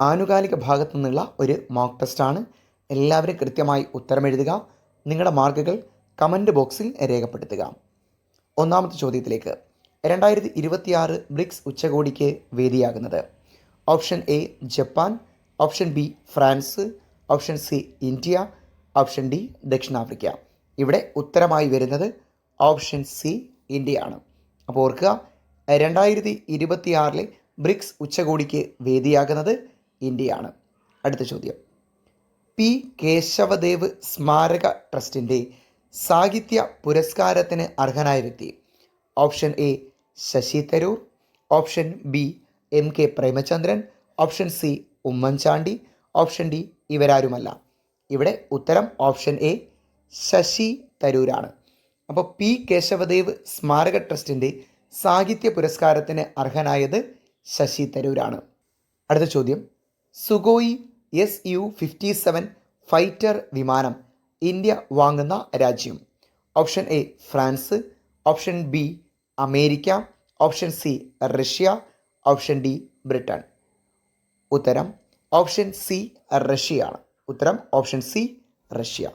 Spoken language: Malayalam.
ആനുകാലിക ഭാഗത്തു നിന്നുള്ള ഒരു മോക്ക് ടെസ്റ്റാണ്. എല്ലാവരും കൃത്യമായി ഉത്തരം എഴുതുക. നിങ്ങളുടെ മാർക്കുകൾ കമൻറ്റ് ബോക്സിൽ രേഖപ്പെടുത്തുക. ഒന്നാമത്തെ ചോദ്യത്തിലേക്ക്. 2026 ബ്രിക്സ് ഉച്ചകോടിക്ക് വേദിയാകുന്നത്. Option A Japan, option B France, option C India, option D ദക്ഷിണാഫ്രിക്ക. ഇവിടെ ഉത്തരമായി വരുന്നത് ഓപ്ഷൻ സി ഇന്ത്യയാണ്. അപ്പോൾ ഓർക്കുക, 2026 ബ്രിക്സ് ഉച്ചകോടിക്ക് വേദിയാകുന്നത് ഇന്ത്യയാണ്. അടുത്ത ചോദ്യം. പി കേശവദേവ് സ്മാരക ട്രസ്റ്റിൻ്റെ സാഹിത്യ പുരസ്കാരത്തിന് അർഹനായ വ്യക്തി. Option A Sasi Tharoor, option B M K Premachandran, option C Oommen Chandy, option D ഇവരാരുമല്ല. ഇവിടെ ഉത്തരം ഓപ്ഷൻ എ ശശി തരൂരാണ്. അപ്പോൾ പി കേശവദേവ് സ്മാരക ട്രസ്റ്റിൻ്റെ സാഹിത്യ പുരസ്കാരത്തിന് അർഹനായത് ശശി തരൂരാണ്. അടുത്ത ചോദ്യം. സുഖോയ് Su-57 ഫൈറ്റർ വിമാനം ഇന്ത്യ വാങ്ങുന്ന രാജ്യം. Option A France, option B America, option C Russia, option D Britain. ഉത്തരം ഓപ്ഷൻ സി റഷ്യയാണ്. ഉത്തരം ഓപ്ഷൻ സി റഷ്യ.